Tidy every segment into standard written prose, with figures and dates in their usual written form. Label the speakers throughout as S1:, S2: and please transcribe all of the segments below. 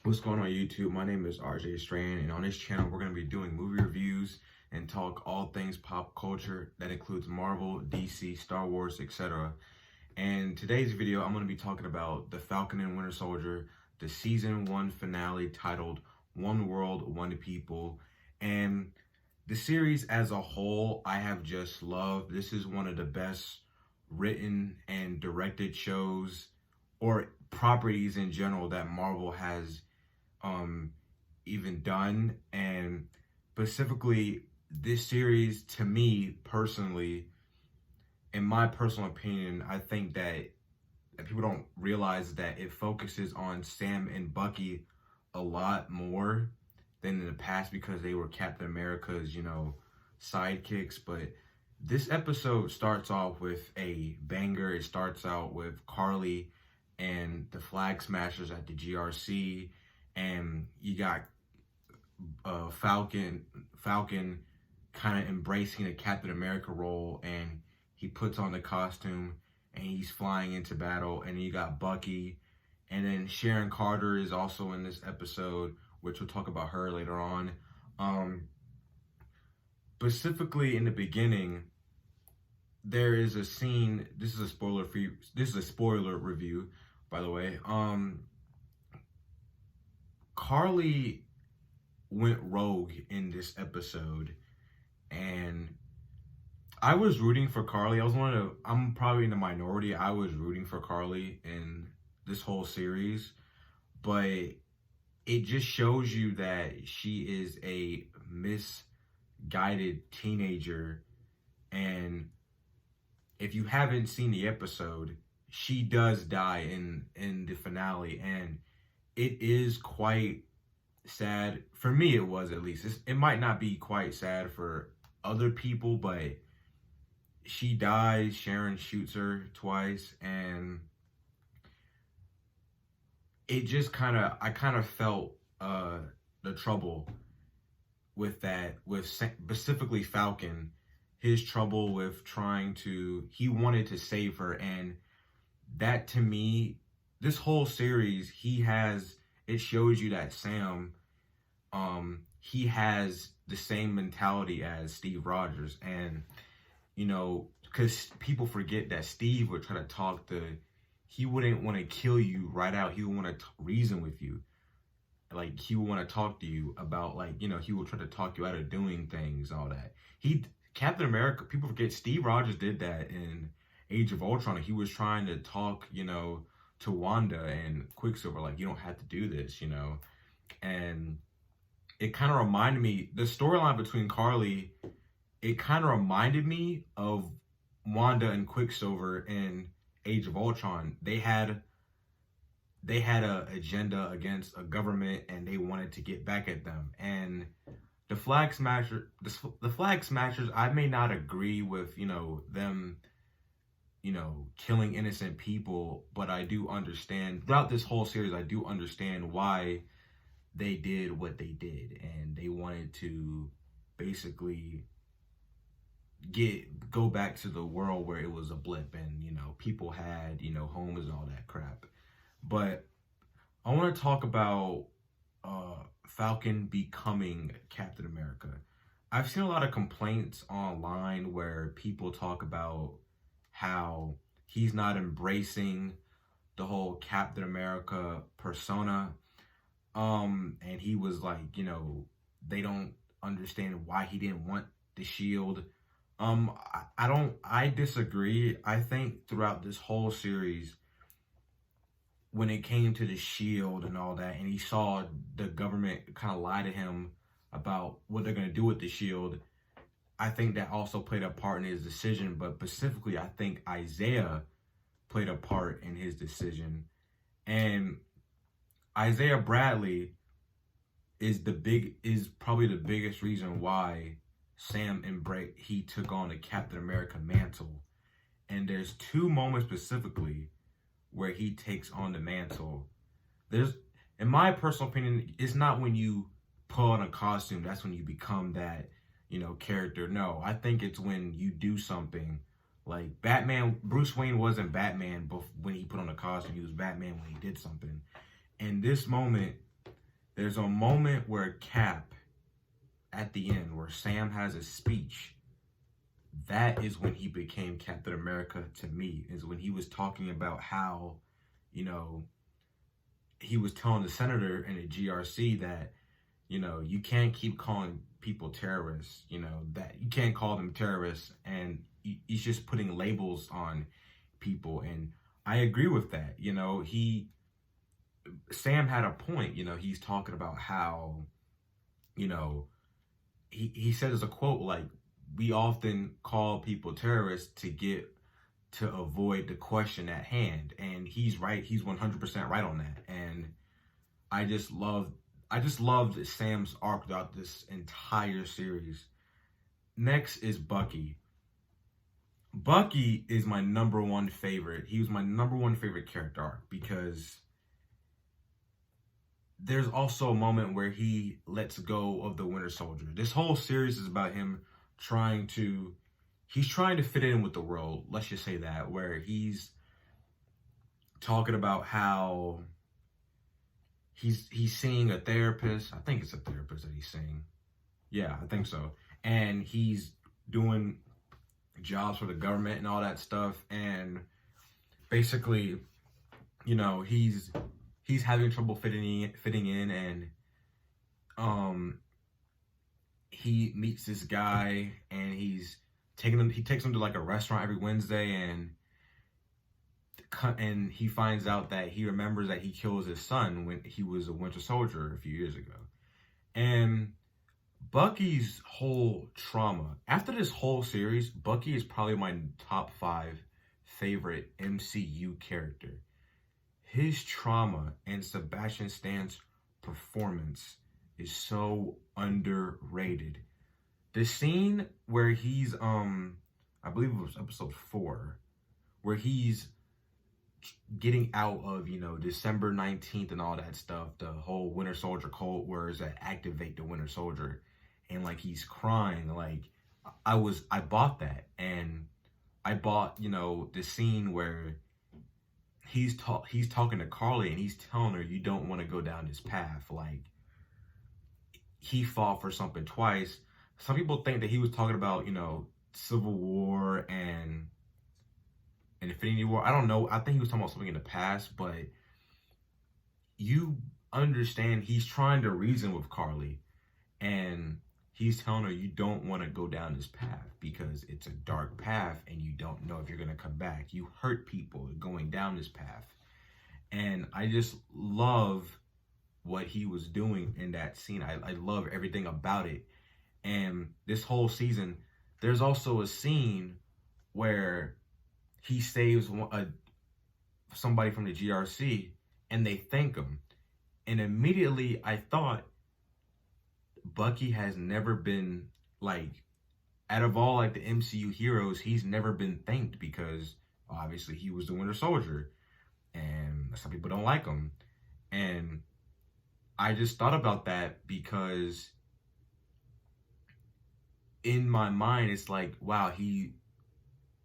S1: What's going on YouTube? My name is RJ Strand, and on this channel we're going to be doing movie reviews and talk all things pop culture. That includes Marvel, DC, Star Wars, etc. And today's video I'm going to be talking about The Falcon and Winter Soldier, the season 1 finale titled One World, One People. And the series as a whole I have just loved. This is one of the best written and directed shows or properties in general that Marvel has even done. And specifically this series, to me personally, in my personal opinion, I think that people don't realize that it focuses on Sam and Bucky a lot more than in the past because they were Captain America's, sidekicks. But this episode starts off with a banger. It starts out with Carly and the Flag Smashers at the GRC, and you got Falcon kind of embracing the Captain America role, and he puts on the costume and he's flying into battle. And you got Bucky, and then Sharon Carter is also in this episode, which we'll talk about her later on. Specifically in the beginning, there is a scene. This is a spoiler review, by the way. Carly went rogue in this episode, and I was rooting for Carly. I'm probably in the minority. I was rooting for Carly in this whole series, but it just shows you that she is a misguided teenager. And if you haven't seen the episode, she does die in the finale, and it is quite sad. For me, it was, at least. It might not be quite sad for other people, but she dies. Sharon shoots her twice, and it just I kind of felt the trouble with that, with specifically Falcon, his trouble with he wanted to save her. And that, to me, this whole series, it shows you that Sam, he has the same mentality as Steve Rogers. And, because people forget that Steve would try to he wouldn't want to kill you right out. He would want to reason with you. Like, he would want to talk to you about, he would try to talk you out of doing things, all that. Captain America, people forget Steve Rogers did that in Age of Ultron. He was trying to talk, to Wanda and Quicksilver, like, you don't have to do this, And it kind of reminded me, the storyline between Carly, it kind of reminded me of Wanda and Quicksilver in Age of Ultron. They had a agenda against a government, and they wanted to get back at them. And the Flag Smashers, I may not agree with, them, killing innocent people, but I do understand, throughout this whole series, I do understand why they did what they did. And they wanted to basically go back to the world where it was a blip, and, people had, homes and all that crap. But I want to talk about Falcon becoming Captain America. I've seen a lot of complaints online where people talk about how he's not embracing the whole Captain America persona. And he was like, they don't understand why he didn't want the shield. I disagree. I think throughout this whole series, when it came to the shield and all that, and he saw the government kind of lie to him about what they're going to do with the shield, I think that also played a part in his decision. But specifically, I think Isaiah played a part in his decision. And Isaiah Bradley is probably the biggest reason why he took on the Captain America mantle. And there's two moments specifically where he takes on the mantle. In my personal opinion, it's not when you put on a costume, that's when you become that, character. No, I think it's when you do something. Like Batman, Bruce Wayne wasn't Batman when he put on a costume. He was Batman when he did something. And this moment, There's a moment where Cap, at the end, where Sam has a speech. That is when he became Captain America to me, is when he was talking about how, you know, he was telling the senator in the GRC that, you can't keep calling people terrorists, that you can't call them terrorists, and he's just putting labels on people. And I agree with that. Sam had a point. He's talking about how, you know, he said as a quote, like, we often call people terrorists to avoid the question at hand. And he's right. He's 100% right on that. And I just loved Sam's arc throughout this entire series. Next is Bucky. Bucky is my number one favorite. He was my number one favorite character arc because there's also a moment where he lets go of the Winter Soldier. This whole series is about him he's trying to fit in with the world. Let's just say that, where he's talking about how he's seeing a therapist. I think it's a therapist that he's seeing. Yeah, I think so. And he's doing jobs for the government and all that stuff. And basically, he's having trouble fitting in, and he meets this guy, and he takes him to like a restaurant every Wednesday, and he finds out that he remembers that he killed his son when he was a Winter Soldier a few years ago. And Bucky's whole trauma, after this whole series, Bucky is probably my top 5 favorite MCU character. His trauma and Sebastian Stan's performance is so underrated. The scene where he's I believe it was episode 4, where he's getting out of, December 19th and all that stuff, the whole Winter Soldier code words that activate the Winter Soldier, and like he's crying, like I bought that. And I bought, the scene where he's talking to Carly, and he's telling her, you don't want to go down this path. Like, he fought for something twice. Some people think that he was talking about, Civil War and Infinity War. I don't know. I think he was talking about something in the past, but you understand he's trying to reason with Carly, and he's telling her, you don't want to go down this path because it's a dark path and you don't know if you're going to come back. You hurt people going down this path. And I just love what he was doing in that scene. I love everything about it. And this whole season, there's also a scene where he saves somebody from the GRC, and they thank him. And immediately I thought, Bucky has never been, like, out of all like the MCU heroes, he's never been thanked because obviously he was the Winter Soldier, and some people don't like him. And I just thought about that because in my mind it's like, wow,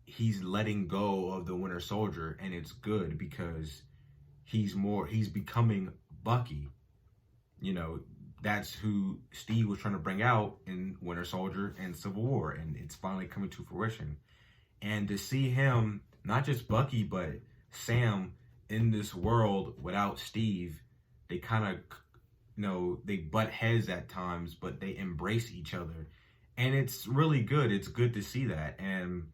S1: he's letting go of the Winter Soldier, and it's good because he's becoming Bucky. That's who Steve was trying to bring out in Winter Soldier and Civil War, and it's finally coming to fruition. And to see him, not just Bucky, but Sam in this world without Steve, they kind of, they butt heads at times, but they embrace each other. And it's really good. It's good to see that. And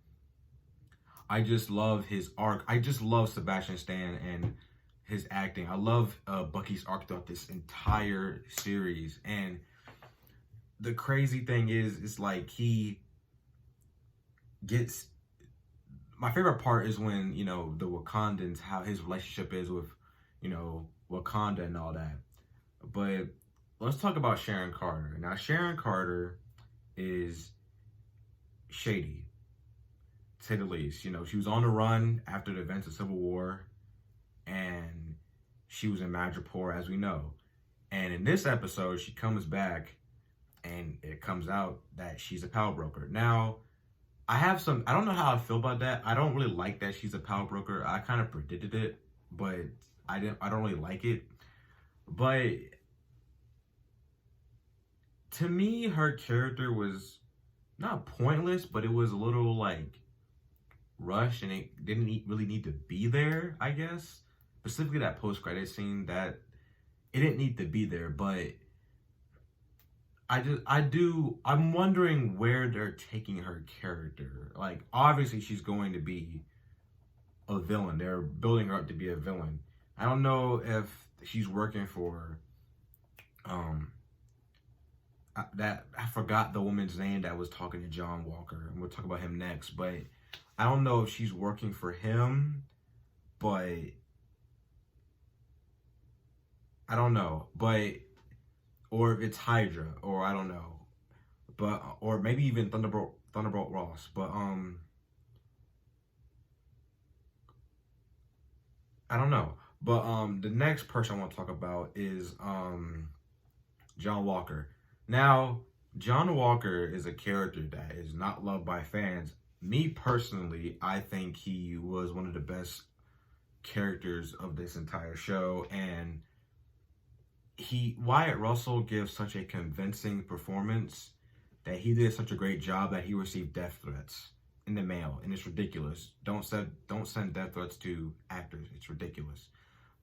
S1: I just love his arc. I just love Sebastian Stan and his acting. I love Bucky's arc throughout this entire series. And the crazy thing is, it's like he gets... My favorite part is when, the Wakandans, how his relationship is with, Wakanda and all that. But let's talk about Sharon Carter. Now, Sharon Carter is shady, to say the least. She was on the run after the events of Civil War, and she was in Madripoor, as we know. And in this episode, she comes back, and it comes out that she's a power broker. Now, I don't know how I feel about that. I don't really like that she's a power broker. I kind of predicted it, but I don't really like it. But to me, her character was not pointless, but it was a little like rushed, and it didn't really need to be there. I guess specifically that post credit scene, that it didn't need to be there, but I'm wondering where they're taking her character. Like, obviously she's going to be a villain. They're building her up to be a villain. I don't know if she's working for that I forgot the woman's name that was talking to John Walker, and we'll talk about him next, but I don't know if she's working for him, but I don't know, but or if it's Hydra, or I don't know, but or maybe even Thunderbolt Ross, but I don't know. But the next person I want to talk about is John Walker. Now, John Walker is a character that is not loved by fans. Me personally, I think he was one of the best characters of this entire show, and Wyatt Russell gives such a convincing performance that he did such a great job that he received death threats in the mail, and it's ridiculous. Don't send death threats to actors. It's ridiculous.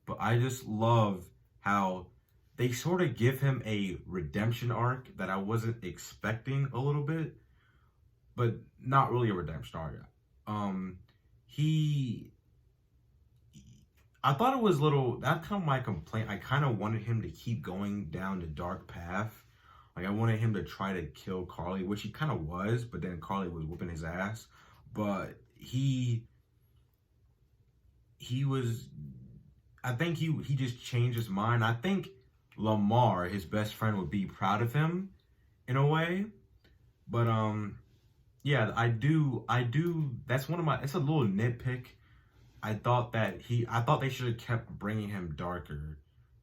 S1: But I just love how they sort of give him a redemption arc that I wasn't expecting a little bit, but not really a redemption arc. I thought it was little, that's kind of my complaint. I kind of wanted him to keep going down the dark path. Like, I wanted him to try to kill Carly, which he kind of was, but then Carly was whooping his ass. But he was, I think he just changed his mind. I think Lamar, his best friend, would be proud of him in a way. But yeah, I do that's one of my, it's a little nitpick. I thought they should have kept bringing him darker.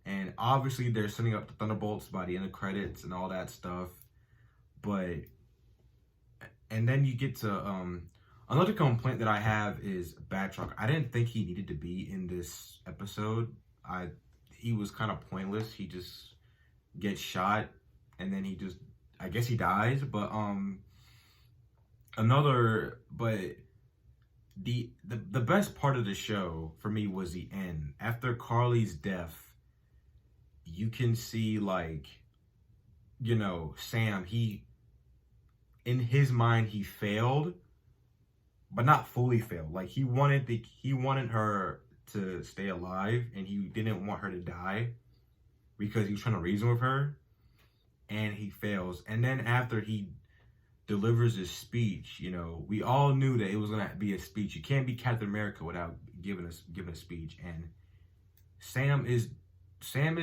S1: And obviously they're setting up the Thunderbolts by the end of credits and all that stuff. But and then you get to another complaint that I have is Batroc. I didn't think he needed to be in this episode. He was kind of pointless. He just gets shot and then I guess he dies. But the best part of the show for me was the end. After Carly's death, you can see, like, you know, Sam, in his mind he failed, but not fully failed. Like, he wanted her to stay alive, and he didn't want her to die because he was trying to reason with her, and he fails. And then after he delivers his speech, you know, we all knew that it was gonna be a speech. You can't be Captain America without giving a speech, and Sam is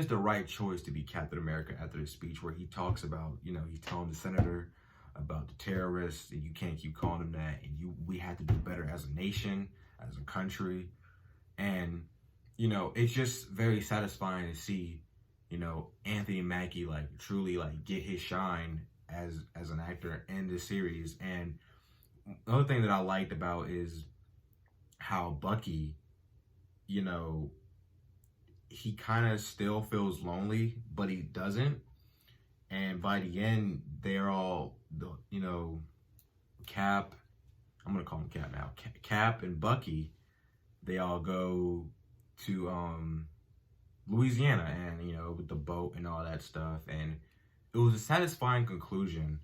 S1: the right choice to be Captain America after the speech, where he talks about, you know, he's telling the senator about the terrorists, and you can't keep calling them that, and we have to do better as a nation, as a country. And, you know, it's just very satisfying to see, you know, Anthony Mackie, like, truly, like, get his shine as an actor in this series. And another thing that I liked about is how Bucky, you know, he kind of still feels lonely, but he doesn't. And by the end, they're all, you know, Cap, I'm gonna call him Cap now, Cap and Bucky, they all go to Louisiana, and, you know, with the boat and all that stuff. And it was a satisfying conclusion.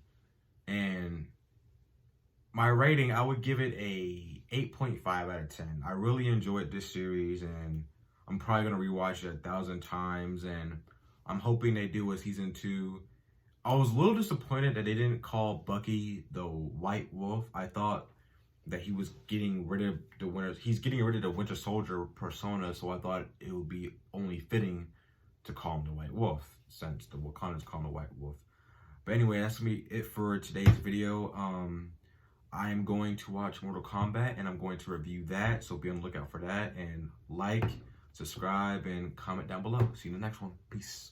S1: And my rating, I would give it a 8.5 out of 10. I really enjoyed this series, and I'm probably going to rewatch it 1,000 times, and I'm hoping they do a season 2. I was a little disappointed that they didn't call Bucky the White Wolf. I thought that he was getting rid of the Winter Soldier persona, so I thought it would be only fitting to call him the White Wolf, since the Wakandans call him the White Wolf. But anyway, that's gonna be it for today's video. I am going to watch Mortal Kombat, and I'm going to review that, so be on the lookout for that. And like, subscribe, and comment down below. See you in the next one. Peace.